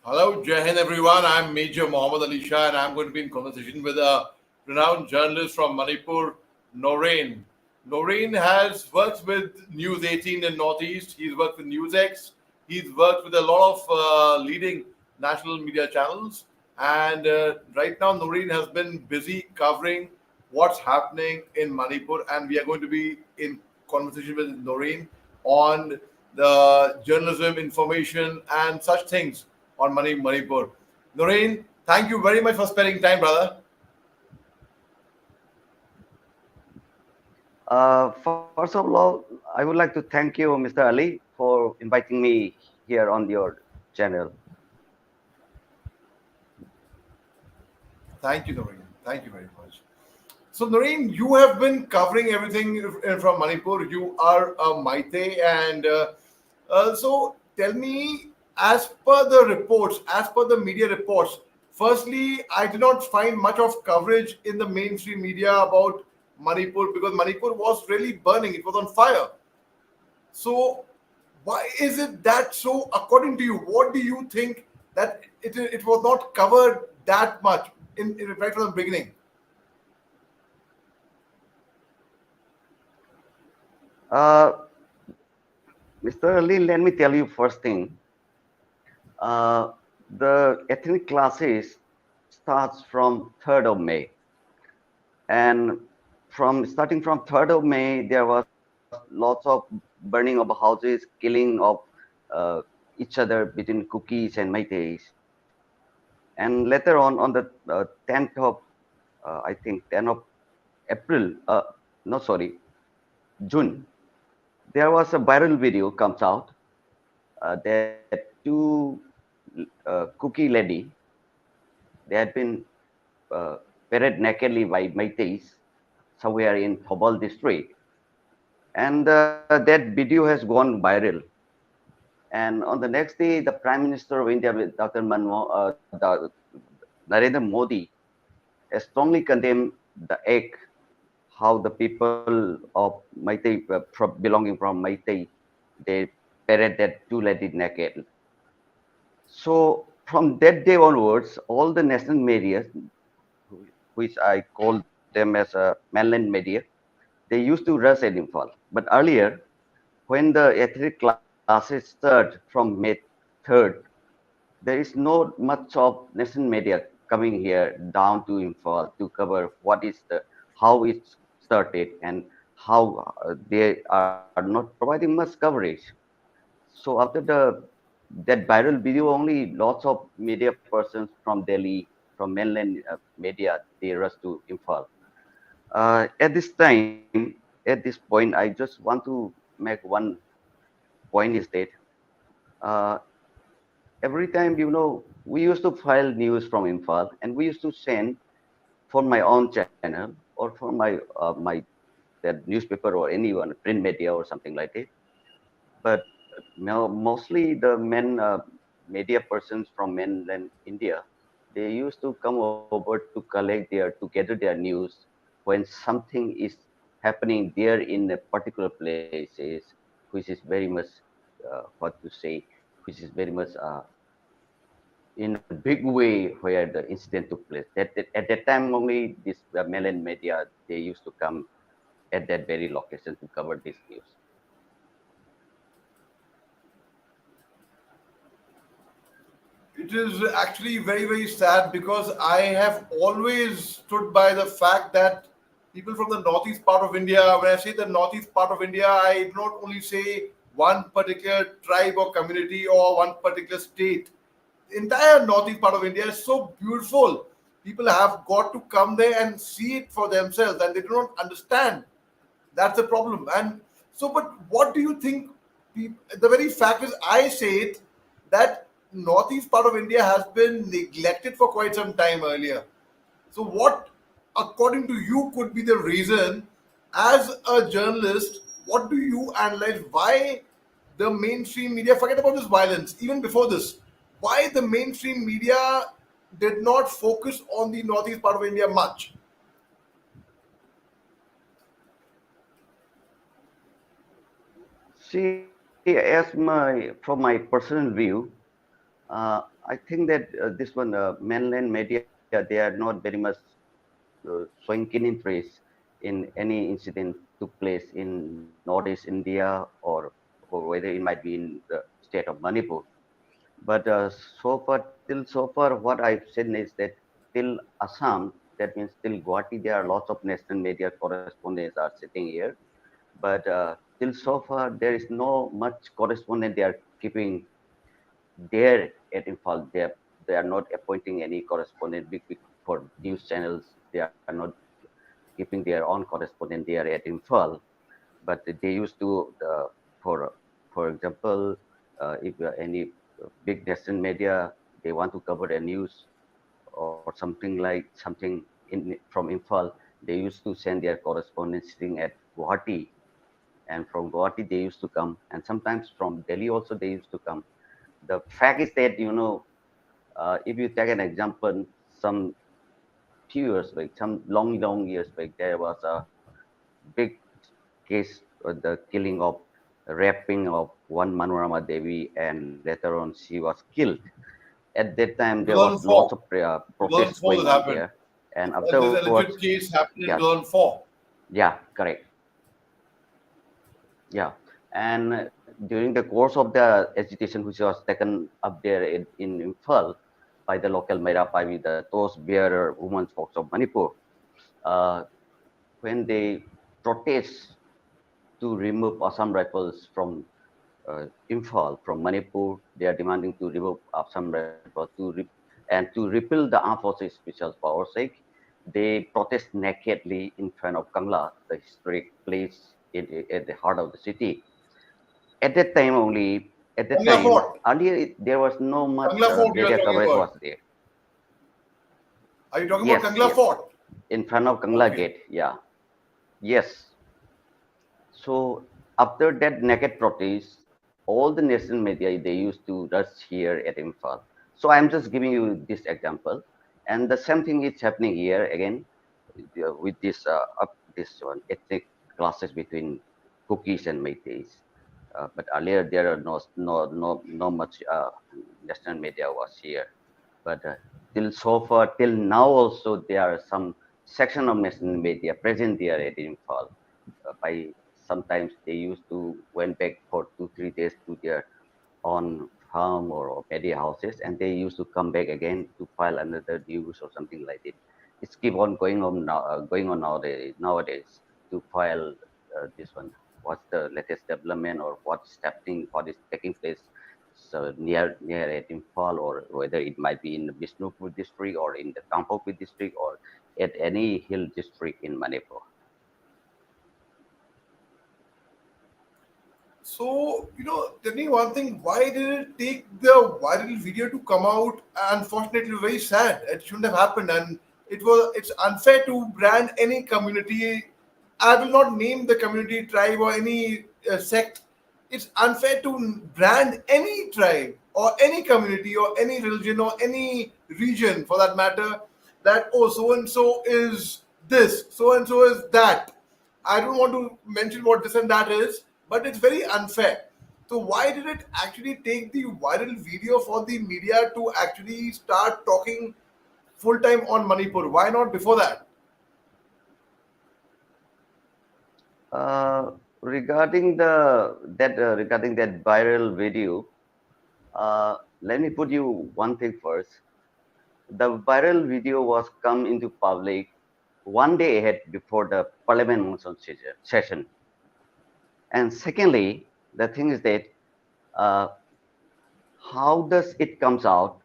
Hello, Jai Hind, everyone. I'm Major Mohammed Ali Shah, and I'm going to be in conversation with a renowned journalist from Manipur, NOREN. NOREN has worked with News 18 in Northeast. He's worked with NewsX. He's worked with a lot of leading national media channels. And right now, NOREN has been busy covering what's happening in Manipur, and we are going to be in conversation with NOREN on the journalism, information, and such things on Manipur. Noreen, thank you very much for spending time, brother. First of all, I would like to thank you, Mr. Ali, for inviting me here on your channel. Thank you, Noreen. Thank you very much. So, Noreen, you have been covering everything from Manipur. You are a Meitei, and so tell me, as per the reports, as per the media reports, firstly, I did not find much of coverage in the mainstream media about Manipur because Manipur was really burning, it was on fire. So, why is it that so, according to you, what do you think that it was not covered that much in right from the beginning? Uh, Mr. Ali, let me tell you first thing. Uh, the ethnic classes starts from 3rd of May. And from starting from 3rd of May, there was lots of burning of houses, killing of uh, each other between cookies and Meiteis. And later on the 10th of, I think 10th of April, no, sorry, June, there was a viral video comes out that two cookie lady, they had been paraded nakedly by Meiteis somewhere in Thobal district. And that video has gone viral. And on the next day, the Prime Minister of India, Dr. Narendra Modi, has strongly condemned the act, how the people of Meitei, belonging from Meitei, they parade that two ladies naked. So from that day onwards, all the national media, which I call them as a mainland media, they used to rush at Imphal. But earlier, when the ethnic classes start from May 3rd, there is no much of national media coming here down to Imphal to cover what is the how it started and how they are not providing much coverage. So after the that viral video, only lots of media persons from Delhi, from mainland media, they rush to Imphal. At this time, at this point, I just want to make one point is that uh, every time, we used to file news from Imphal and we used to send for my own channel or for my that newspaper or anyone, print media or something like that. But mostly the men media persons from mainland India, they used to come over to collect to gather their news when something is happening there in a particular places, which is very much what to say, which is very much in a big way where the incident took place. At that time only, this mainland media they used to come at that very location to cover this news. It is actually very, very sad because I have always stood by the fact that people from the northeast part of India, when I say the northeast part of India, I do not only say one particular tribe or community or one particular state. The entire northeast part of India is so beautiful. People have got to come there and see it for themselves, and they do not understand. That's the problem. And so, but what do you think? The very fact is, I say it that northeast part of India has been neglected for quite some time earlier. So, what, according to you, could be the reason? As a journalist, what do you analyze? Why the mainstream media, forget about this violence, even before this, why the mainstream media did not focus on the northeast part of India much? See, as my from my personal view, I think that this one, mainland media, they are not very much showing keen interest in any incident took place in Northeast India, or whether it might be in the state of Manipur. But till so far, what I've seen is that till Assam, that means till Guwahati, there are lots of national media correspondents are sitting here. But till so far, there is no much correspondent they are keeping there at Imphal. They are not appointing any correspondent big for news channels. They are not keeping their own correspondent there at Imphal. But they used to for for example, if any big national media they want to cover a news or something like something from Imphal, they used to send their correspondents sitting at Guwahati, and from Guwahati they used to come, and sometimes from Delhi also they used to come. The fact is that if you take an example, some few years back, some long years back, there was a big case of the killing of raping of one Manorama Devi, and later on she was killed. At that time, there was lots of 2004. protests going 2004 this on happened. there, and And this afterwards, alleged case happened in yes, 2004. yeah, correct, yeah, and during the course of the agitation which was taken up there in Imphal by the local Mairapavi, the Toes Bearer Women's Folks of Manipur, uh, when they protest to remove Assam rifles from Imphal, from Manipur. They are demanding to remove Assam rifles and to repeal the Armed Forces Special Power sake. They protest nakedly in front of Kangla, the historic place at the heart of the city. At that time only, at that Bangla time, Fort. earlier there was no much Bangla Fort you are media talking coverage was about. there. Are you talking about Yes, Kangla yes, Fort? in front of Kangla Okay. Gate. Yeah, yes. So after that naked protest, all the national media they used to rush here at Imphal. So I'm just giving you this example, and the same thing is happening here again with this one ethnic clashes between Cookies and Meiteis. But earlier there are no much national media was here. But till so far, till now also there are some section of national media present there at Imphal. By sometimes they used to went back for 2 3 days to their own farm or media houses, and they used to come back again to file another news or something like it. It's keep on going on nowadays to file this one. What's the latest development or what's happening? What is taking place? So near at Imphal, or whether it might be in the Bishnupur district or in the Kampokpi district or at any hill district in Manipur. So, tell me one thing. Why did it take the viral video to come out? Unfortunately, very sad. It shouldn't have happened, and it's unfair to brand any community. I will not name the community, tribe, or any sect. It's unfair to brand any tribe or any community or any religion or any region, for that matter, that so and so is this, so and so is that. I don't want to mention what this and that is, but it's very unfair. So why did it actually take the viral video for the media to actually start talking full time on Manipur? Why not before that? Regarding that viral video, let me put you one thing first. The viral video was come into public one day ahead before the parliament monsoon session. And secondly, the thing is that uh, how does it comes out?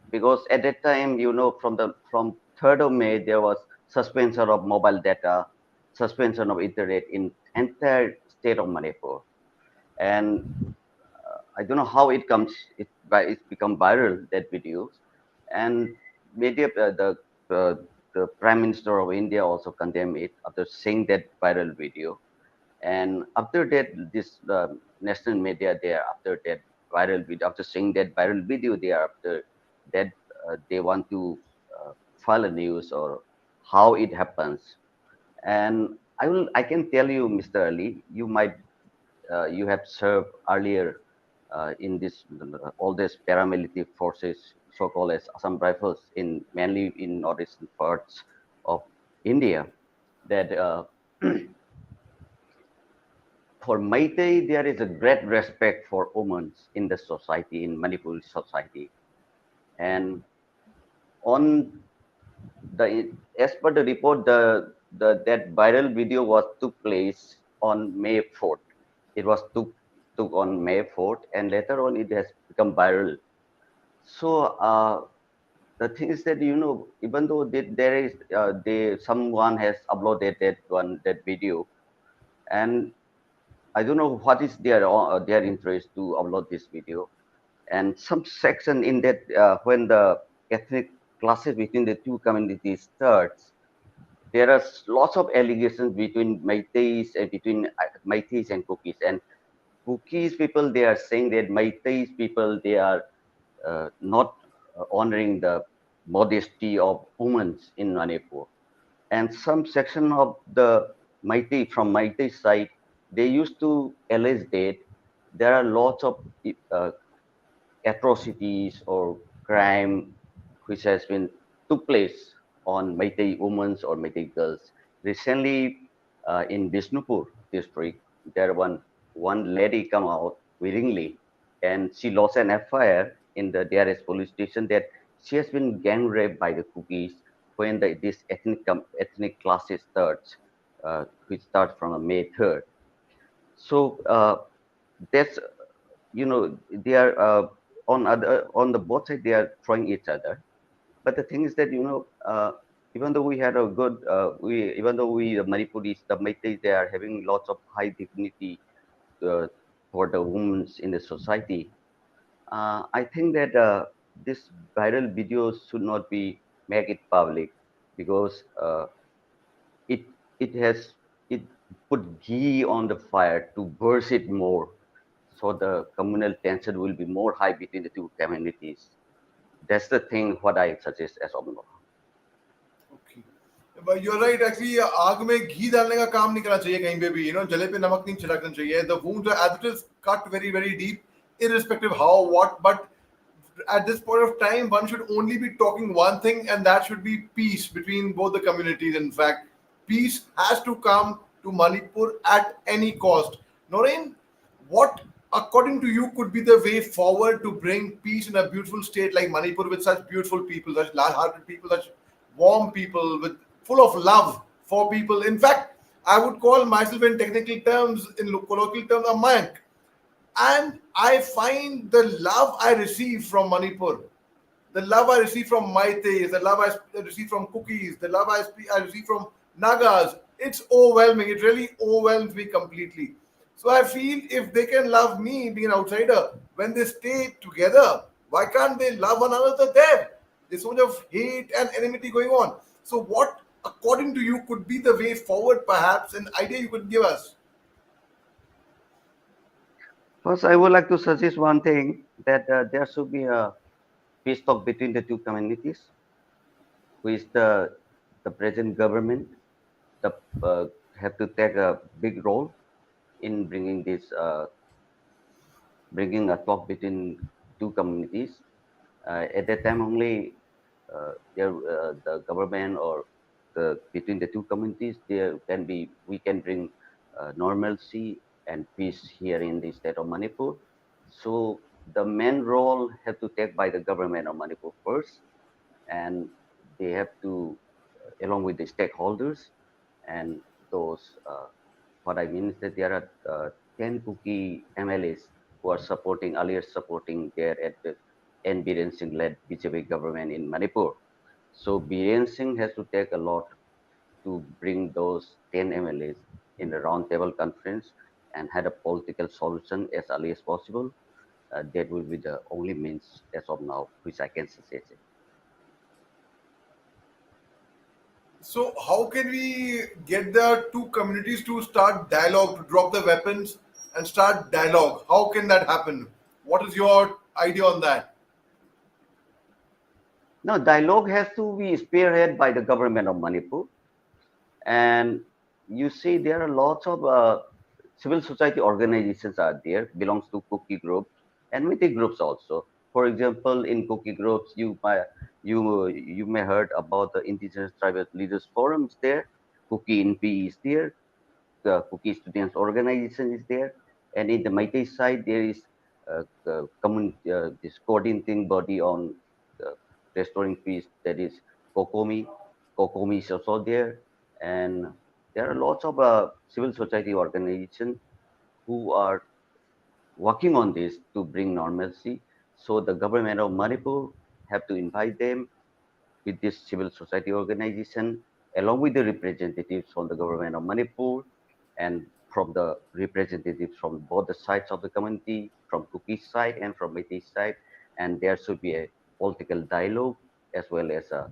Because at that time, from 3rd of May there was suspension of mobile data, suspension of internet in entire state of Manipur, and I don't know how it's become viral that videos, and media the Prime Minister of India also condemned it after seeing that viral video, and after that this national media there after that viral video after seeing that viral video there after that they want to file a news or how it happens, and I can tell you, Mr. Ali, you have served earlier in this all these paramilitary forces, so-called as Assam Rifles, in mainly in northeastern parts of India. That for Meitei there is a great respect for women in the society, in Manipuri society, and on the as per the report, the that viral video was took place on May 4th. It was took on May 4th, and later on it has become viral. So the thing is that even though there is someone has uploaded that video, and I don't know what is their interest to upload this video, and some section in that when the ethnic clashes between the two communities starts, there are lots of allegations between Meiteis and Kukis. And Kukis people, they are saying that Meiteis people, they are not honoring the modesty of women in Manipur. And some section of the Meitei, from Meitei side, they used to allege that there are lots of uh, atrocities or crime which has been took place on Meitei women or Meitei girls. Recently, in Bishnupur district, there one lady come out willingly, and she lost an FIR in the DRS police station that she has been gang raped by the cookies when this ethnic classes starts, which starts from May 3rd. So that's they are on the both side they are trying each other, but the thing is that even though we had a good we even though we the Manipuris, the Meiteis, they are having lots of high dignity uh, for the women in the society. I think that this viral videos should not be make it public, because it it has it put ghee on the fire to burst it more, so the communal tension will be more high between the two communities. That's the thing what I suggest as of now. Okay. But you're right. Actually, आग में घी डालने का काम नहीं करना चाहिए कहीं पे भी. जले पे नमक नहीं छिड़कना चाहिए. The wounds are as it is cut very very deep, irrespective how what. But at this point of time, one should only be talking one thing, and that should be peace between both the communities. In fact, peace has to come to Manipur at any cost. Noreen, what, according to you, could be the way forward to bring peace in a beautiful state like Manipur with such beautiful people, such large-hearted people, such warm people, with full of love for people? In fact, I would call myself in technical terms, in colloquial terms, a Mayank. And I find the love I receive from Manipur, the love I receive from Meiteis, the love I receive from Cookies, the love I receive from Nagas, it's overwhelming. It really overwhelms me completely. So I feel if they can love me, being an outsider, when they stay together, why can't they love one another there? There's so much of hate and enmity going on. So what, according to you, could be the way forward, perhaps, an idea you could give us? First, I would like to suggest one thing, that there should be a peace talk between the two communities, which the present government the, have to take a big role in bringing a talk between two communities. At that time only, the government or between the two communities, there can be we can bring normalcy and peace here in the state of Manipur. So the main role have to take by the government of Manipur first, and they have to, along with the stakeholders and those. What I mean is that there are 10 Kuki MLAs who are earlier supporting there at the N. Biren Singh led BJP government in Manipur. So Biren Singh has to take a lot to bring those 10 MLAs in a roundtable conference and had a political solution as early as possible. That will be the only means as of now which I can suggest. So, how can we get the two communities to start dialogue, to drop the weapons and start dialogue? How can that happen? What is your idea on that? Now, dialogue has to be spearheaded by the government of Manipur. And you see, there are lots of civil society organizations are there, belongs to Kuki group. and Meitei groups also. For example, in Kuki groups, you may heard about the Indigenous Tribal Leaders Forum is there, Kuki NP is there, the Kuki Students Organization is there, and in the Meitei side there is this coordinating body on restoring peace, that is Kokomi. Kokomi is also there, and there are lots of civil society organizations who are working on this to bring normalcy. So the government of Manipur have to invite them with this civil society organization, along with the representatives from the government of Manipur and from the representatives from both the sides of the community, from Kuki side and from Meitei side, and there should be a political dialogue as well as a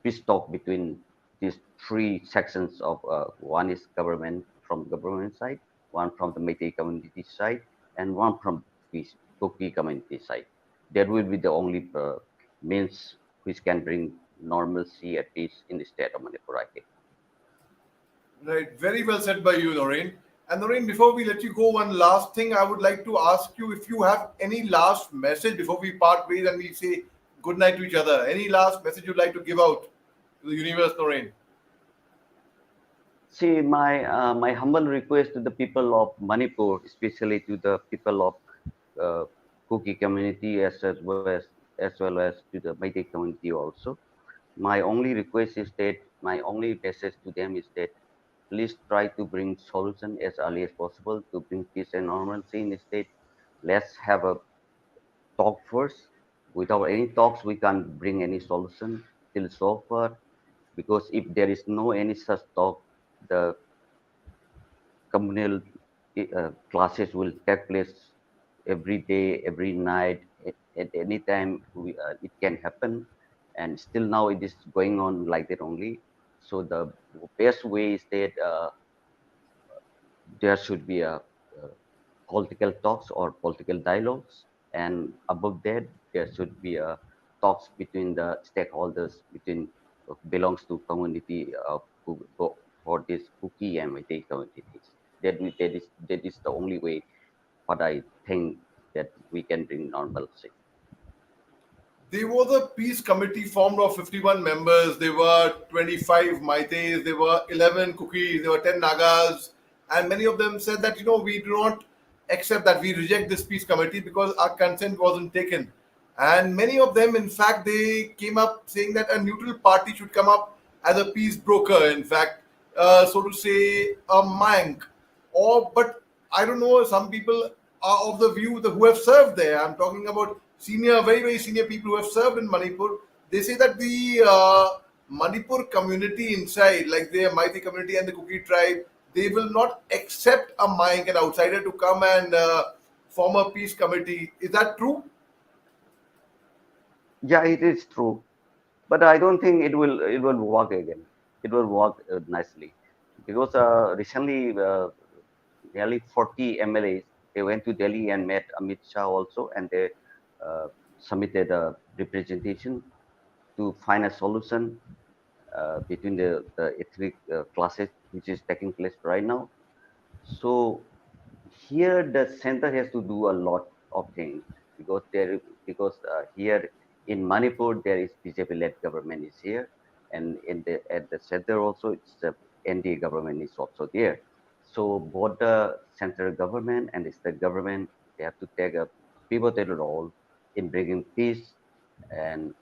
peace talk between these three sections of one is government from government side, one from the Meitei community side, and one from the Kuki community side. That will be the only means which can bring normalcy and peace in the state of Manipur, I think. Right, very well said by you, Noreen. And Noreen, before we let you go, one last thing I would like to ask you if you have any last message before we part ways and we say good night to each other. Any last message you'd like to give out to the universe, Noreen? See, my humble request to the people of Manipur, especially to the people of uh, Kuki community as well as to the Meitei community also. My only request is that my only message to them is that please try to bring solution as early as possible to bring peace and normalcy in the state. Let's have a talk first. Without any talks, we can't bring any solution till so far. Because if there is no any such talk, the communal classes will take place every day, every night, at any time it can happen. And still now it is going on like that only. So the best way is that there should be a political talks or political dialogues, and above that there should be a talks between the stakeholders between belongs to community for this Kuki and Meitei communities. That is the only way what I think that we can bring normalcy. There was a peace committee formed of 51 members. There were 25 Meiteis, there were 11 Kukis, there were 10 Nagas, and many of them said that, we do not accept that, we reject this peace committee because our consent wasn't taken. And many of them, in fact, they came up saying that a neutral party should come up as a peace broker, in fact, so to say, a mank. But I don't know, some people are of the view who have served there. I'm talking about senior, very, very senior people who have served in Manipur. They say that the Manipur community inside, like the Meitei community and the Kuki tribe, they will not accept a Mayank, an outsider, to come and form a peace committee. Is that true? Yeah, it is true, but I don't think it will work again. It will work nicely because recently nearly 40 MLAs they went to Delhi and met Amit Shah also, and they submitted a representation to find a solution between the ethnic classes which is taking place right now. So here the center has to do a lot of things because here in Manipur there is BJP led government is here, and in the at the center also it's the NDA government is also there. So both the central government and the state government they have to take a pivotal role in bringing peace, and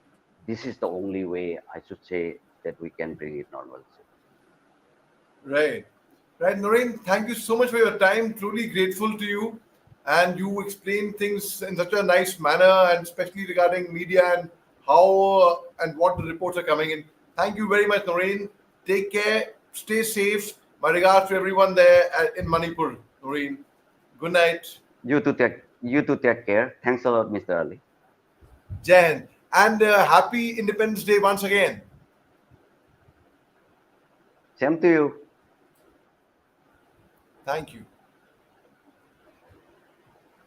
this is the only way I should say that we can bring it normalcy. Right. Right, Noreen, thank you so much for your time. Truly grateful to you. And you explain things in such a nice manner, and especially regarding media and how and what the reports are coming in. Thank you very much, Noreen. Take care. Stay safe. My regards to everyone there in Manipur, Noreen. Good night. You to take care. Thanks a lot, Mr. Ali. Jan. And happy Independence Day once again. Same to you. Thank you.